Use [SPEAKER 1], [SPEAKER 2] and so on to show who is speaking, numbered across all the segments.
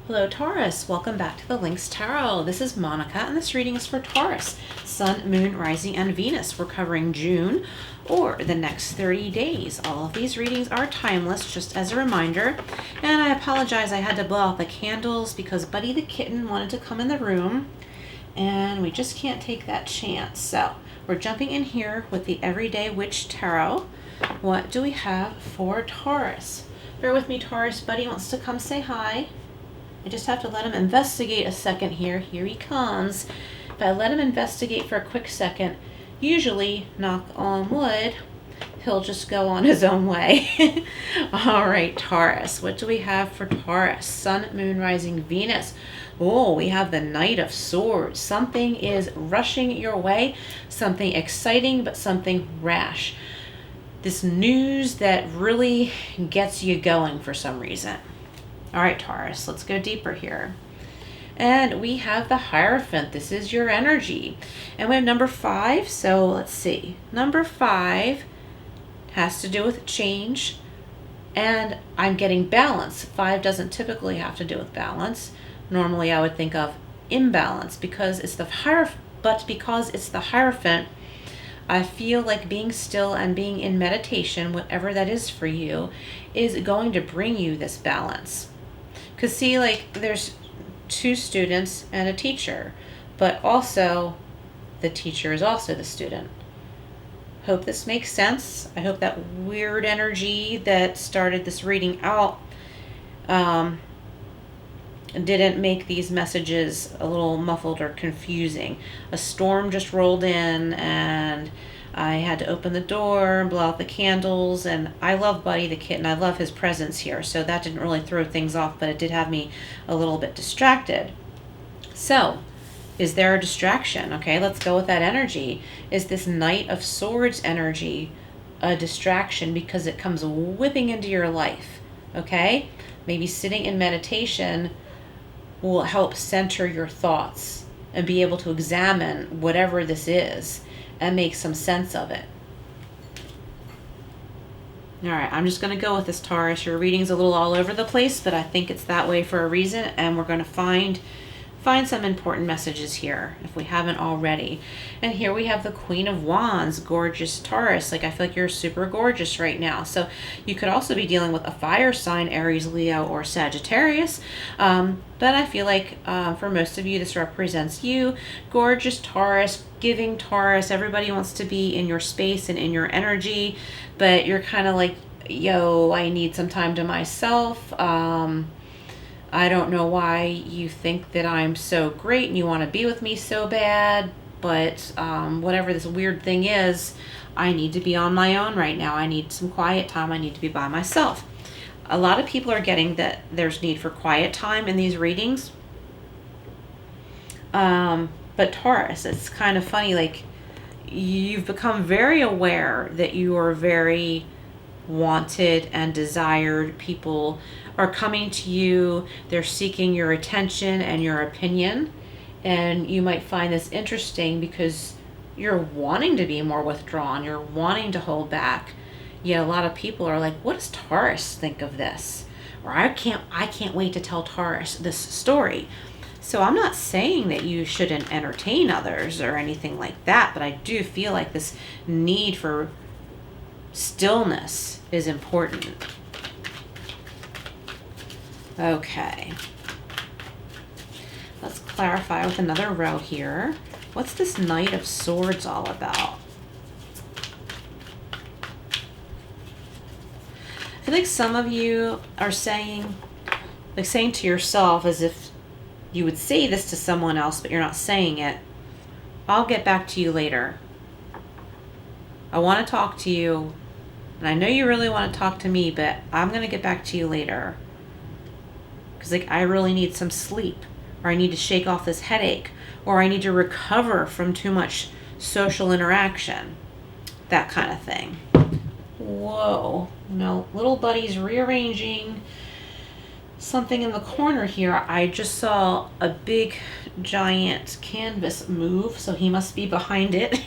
[SPEAKER 1] Hello Taurus, welcome back to the Lynx Tarot. This is Monica and this reading is for Taurus, Sun, Moon, Rising, and Venus. We're covering June or the next 30 days. All of these readings are timeless, just as a reminder. And I apologize, I had to blow out the candles because Buddy the kitten wanted to come in the room and we just can't take that chance. So we're jumping in here with the Everyday Witch Tarot. What do we have for Taurus? Bear with me, Taurus. Buddy wants to come say hi. I just have to let him investigate a second here. Here he comes. If I let him investigate for a quick second, usually, knock on wood, he'll just go on his own way. All right, Taurus. What do we have for Taurus? Sun, Moon, Rising, Venus. Oh, we have the Knight of Swords. Something is rushing your way. Something exciting, but something rash. This news that really gets you going for some reason. All right, Taurus, let's go deeper here. And we have the Hierophant. This is your energy. And we have number 5. So let's see. Number 5 has to do with change. And I'm getting balance. 5 doesn't typically have to do with balance. Normally I would think of imbalance because it's the Hierophant. But because it's the Hierophant, I feel like being still and being in meditation, whatever that is for you, is going to bring you this balance. Because see, like, there's 2 students and a teacher, but also the teacher is also the student. Hope this makes sense. I hope that weird energy that started this reading out didn't make these messages a little muffled or confusing. A storm just rolled in and I had to open the door and blow out the candles, and I love Buddy the kitten. I love his presence here, so that didn't really throw things off, but it did have me a little bit distracted. So, is there a distraction? Okay, let's go with that energy. Is this Knight of Swords energy a distraction because it comes whipping into your life? Okay, maybe sitting in meditation will help center your thoughts and be able to examine whatever this is and make some sense of it. All right, I'm just going to go with this, Taurus. Your reading's a little all over the place, but I think it's that way for a reason, and we're going to find some important messages here if we haven't already. And here we have the Queen of Wands, gorgeous Taurus. Like, I feel like you're super gorgeous right now. So you could also be dealing with a fire sign, Aries, Leo, or Sagittarius. But I feel like for most of you, this represents you. Gorgeous Taurus, giving Taurus. Everybody wants to be in your space and in your energy, but you're kind of like, yo, I need some time to myself. I don't know why you think that I'm so great and you want to be with me so bad, but whatever this weird thing is, I need to be on my own right now. I need some quiet time. I need to be by myself. A lot of people are getting that there's need for quiet time in these readings. But Taurus, it's kind of funny, like, you've become very aware that you are very wanted and desired. People are coming to you, they're seeking your attention and your opinion, and you might find this interesting because you're wanting to be more withdrawn, you're wanting to hold back. Yet a lot of people are like, what does Taurus think of this? Or I can't wait to tell Taurus this story. So I'm not saying that you shouldn't entertain others or anything like that, but I do feel like this need for stillness is important. Okay. Let's clarify with another row here. What's this Knight of Swords all about? I feel like some of you are saying to yourself, as if you would say this to someone else, but you're not saying it, I'll get back to you later. I want to talk to you, and I know you really want to talk to me, but I'm going to get back to you later. Because, like, I really need some sleep, or I need to shake off this headache, or I need to recover from too much social interaction. That kind of thing. Whoa. No, little Buddy's rearranging something in the corner here. I just saw a big, giant canvas move, so he must be behind it.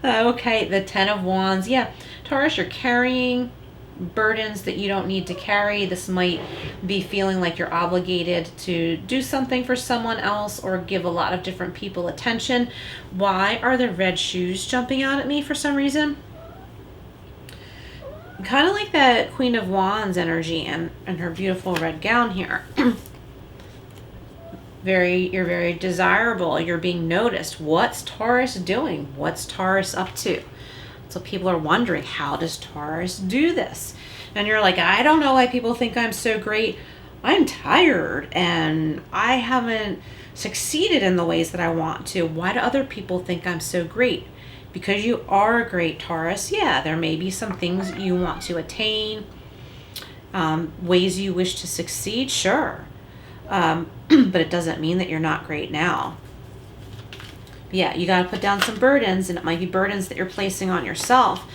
[SPEAKER 1] Okay, the Ten of Wands. Yeah, Taurus, you're carrying burdens that you don't need to carry. This might be feeling like you're obligated to do something for someone else or give a lot of different people attention. Why are the red shoes jumping out at me for some reason? Kind of like that Queen of Wands energy and her beautiful red gown here. You're very desirable. You're being noticed. What's Taurus doing? What's Taurus up to? So people are wondering, how does Taurus do this? And you're like, I don't know why people think I'm so great. I'm tired and I haven't succeeded in the ways that I want to. Why do other people think I'm so great? Because you are a great Taurus. Yeah, there may be some things you want to attain, ways you wish to succeed, sure. But it doesn't mean that you're not great now. Yeah, you got to put down some burdens, and it might be burdens that you're placing on yourself.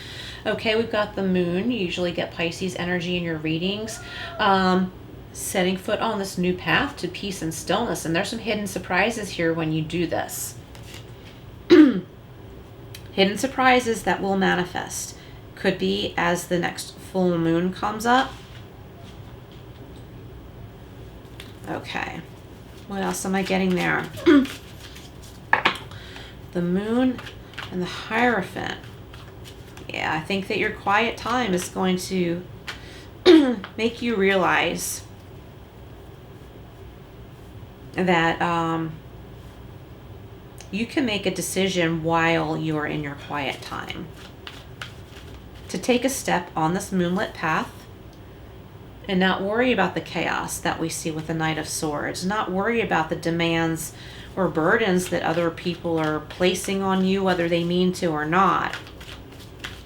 [SPEAKER 1] Okay, we've got the moon. You usually get Pisces energy in your readings. Setting foot on this new path to peace and stillness. And there's some hidden surprises here when you do this. Hidden surprises that will manifest. Could be as the next full moon comes up. Okay. What else am I getting there? The moon and the Hierophant. Yeah, I think that your quiet time is going to make you realize that you can make a decision while you are in your quiet time to take a step on this moonlit path and not worry about the chaos that we see with the Knight of Swords, not worry about the demands or burdens that other people are placing on you, whether they mean to or not.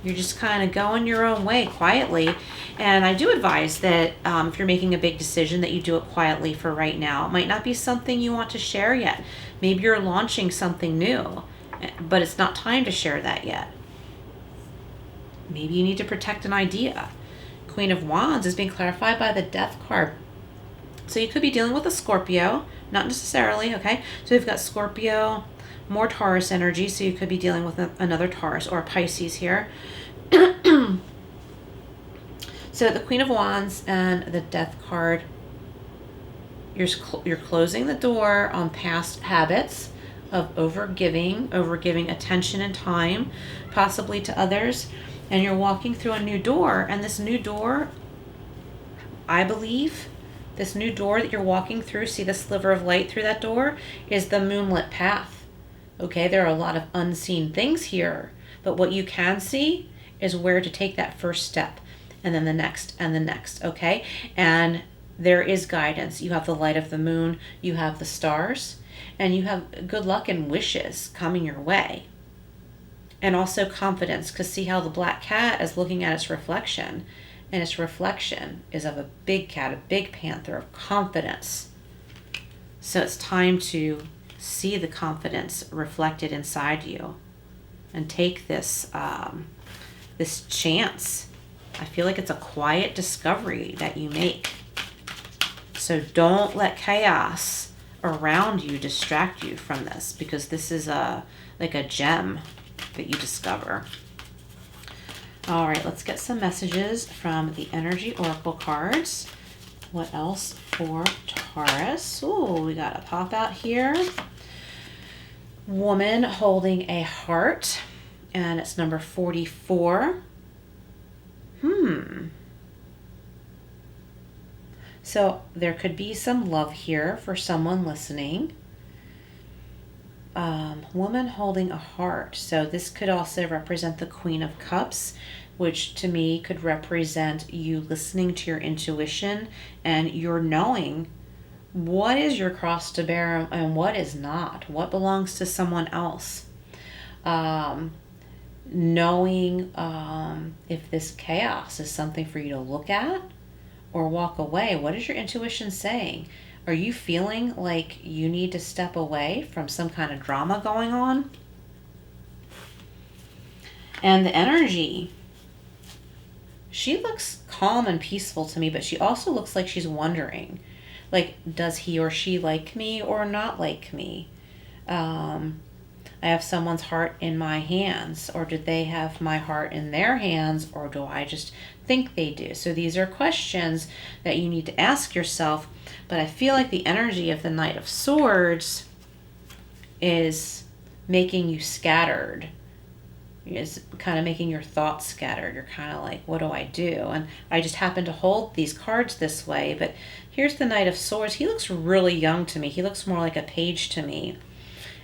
[SPEAKER 1] You're just kind of going your own way quietly. And I do advise that if you're making a big decision, that you do it quietly for right now. It might not be something you want to share yet. Maybe you're launching something new, but it's not time to share that yet. Maybe you need to protect an idea. Queen of Wands is being clarified by the Death card. So you could be dealing with a Scorpio, not necessarily, okay? So we've got Scorpio, more Taurus energy, so you could be dealing with another Taurus or a Pisces here. So the Queen of Wands and the Death card, you're closing the door on past habits of overgiving attention and time, possibly to others, and you're walking through a new door. And this new door, I believe, this new door that you're walking through, see the sliver of light through that door, is the moonlit path. Okay, there are a lot of unseen things here, but what you can see is where to take that first step, and then the next and the next, okay? And there is guidance. You have the light of the moon, you have the stars, and you have good luck and wishes coming your way. And also confidence, because see how the black cat is looking at its reflection, and its reflection is of a big cat, a big panther of confidence. So it's time to see the confidence reflected inside you and take this this chance. I feel like it's a quiet discovery that you make. So don't let chaos around you distract you from this, because this is like a gem that you discover. All right, let's get some messages from the Energy Oracle cards. What else for Taurus? Ooh, we got a pop out here. Woman holding a heart, and it's number 44. So there could be some love here for someone listening. Woman holding a heart. So this could also represent the Queen of Cups, which to me could represent you listening to your intuition and you're knowing what is your cross to bear and what is not, what belongs to someone else. Knowing if this chaos is something for you to look at or walk away. What is your intuition saying? Are you feeling like you need to step away from some kind of drama going on? And the energy, she looks calm and peaceful to me, but she also looks like she's wondering, like, does he or she like me or not like me? I have someone's heart in my hands, or did they have my heart in their hands, or do I just think they do? So these are questions that you need to ask yourself, but I feel like the energy of the Knight of Swords is making you scattered, is kind of making your thoughts scattered. You're kind of like, what do I do? And I just happen to hold these cards this way, but here's the Knight of Swords. He looks really young to me. He looks more like a page to me.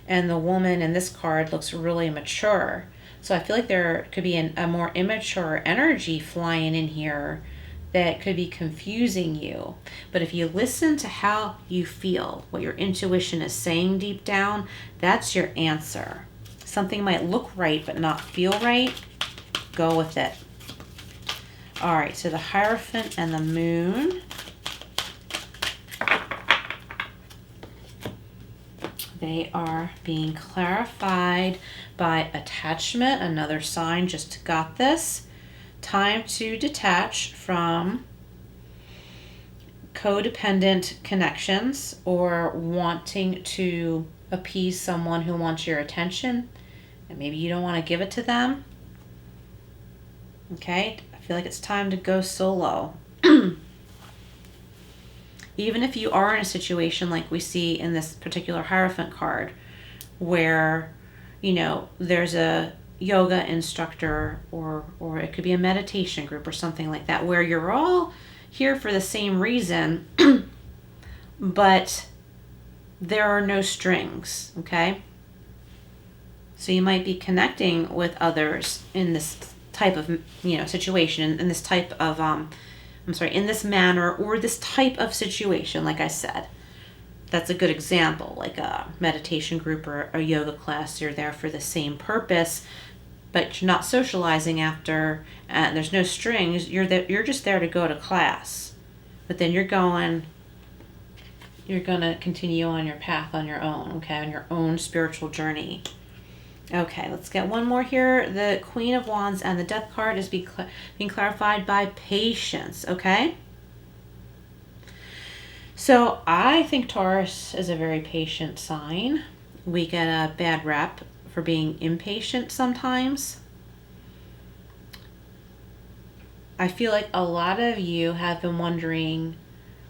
[SPEAKER 1] And the woman in this card looks really mature. So I feel like there could be a more immature energy flying in here that could be confusing you. But if you listen to how you feel, what your intuition is saying deep down, that's your answer. Something might look right but not feel right. Go with it. All right, so the Hierophant and the Moon. They are being clarified by attachment. Another sign just got this. Time to detach from codependent connections or wanting to appease someone who wants your attention, and maybe you don't want to give it to them. Okay, I feel like it's time to go solo. Even if you are in a situation like we see in this particular Hierophant card, where, you know, there's a yoga instructor or it could be a meditation group or something like that, where you're all here for the same reason, but there are no strings, okay? So you might be connecting with others in this type of, you know, situation, in this type of, in this manner or this type of situation, like I said. That's a good example, like a meditation group or a yoga class. You're there for the same purpose, but you're not socializing after, and there's no strings. You're just there to go to class. But then you're going to continue on your path on your own, okay, on your own spiritual journey. Okay, let's get one more here. The Queen of Wands and the Death card is being clarified by patience, okay? So I think Taurus is a very patient sign. We get a bad rep for being impatient sometimes. I feel like a lot of you have been wondering,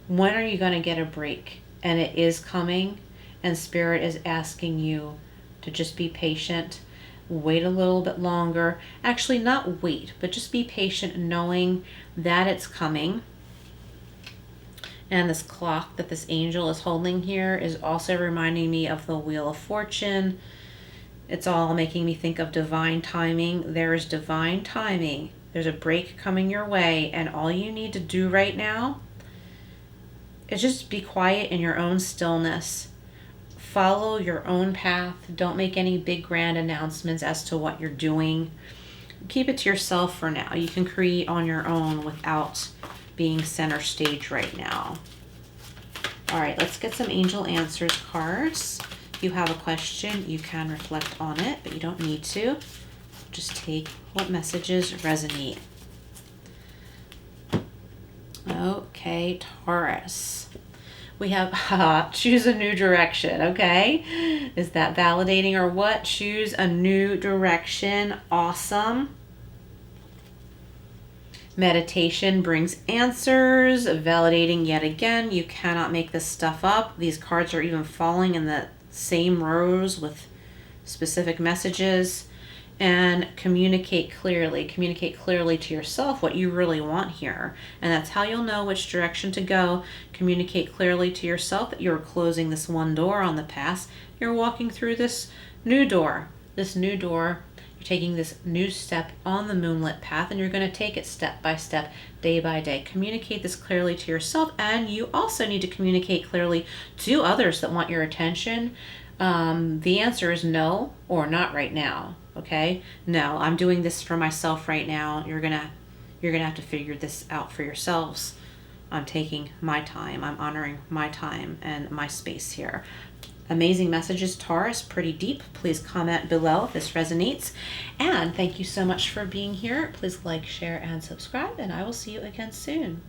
[SPEAKER 1] when are you going to get a break? And it is coming, and Spirit is asking you to just be patient, wait a little bit longer. Actually, not wait, but just be patient, knowing that it's coming. And this clock that this angel is holding here is also reminding me of the Wheel of Fortune. It's all making me think of divine timing. There is divine timing. There's a break coming your way, and all you need to do right now is just be quiet in your own stillness. Follow your own path. Don't make any big grand announcements as to what you're doing. Keep it to yourself for now. You can create on your own without being center stage right now. All right, let's get some angel answers cards. If you have a question, you can reflect on it, but you don't need to. Just take what messages resonate. Okay, Taurus. We have choose a new direction, okay? Is that validating or what? Choose a new direction. Awesome. Meditation brings answers. Validating yet again. You cannot make this stuff up. These cards are even falling in the same rows with specific messages. And communicate clearly. Communicate clearly to yourself what you really want here. And that's how you'll know which direction to go. Communicate clearly to yourself that you're closing this one door on the past. You're walking through this new door. This new door. You're taking this new step on the moonlit path, and you're going to take it step by step, day by day. Communicate this clearly to yourself, and you also need to communicate clearly to others that want your attention. The answer is no, or not right now. Okay, no, I'm doing this for myself right now. You're gonna have to figure this out for yourselves. I'm taking my time. I'm honoring my time and my space here. Amazing messages, Taurus, pretty deep. Please comment below if this resonates. And thank you so much for being here. Please like, share, and subscribe, and I will see you again soon.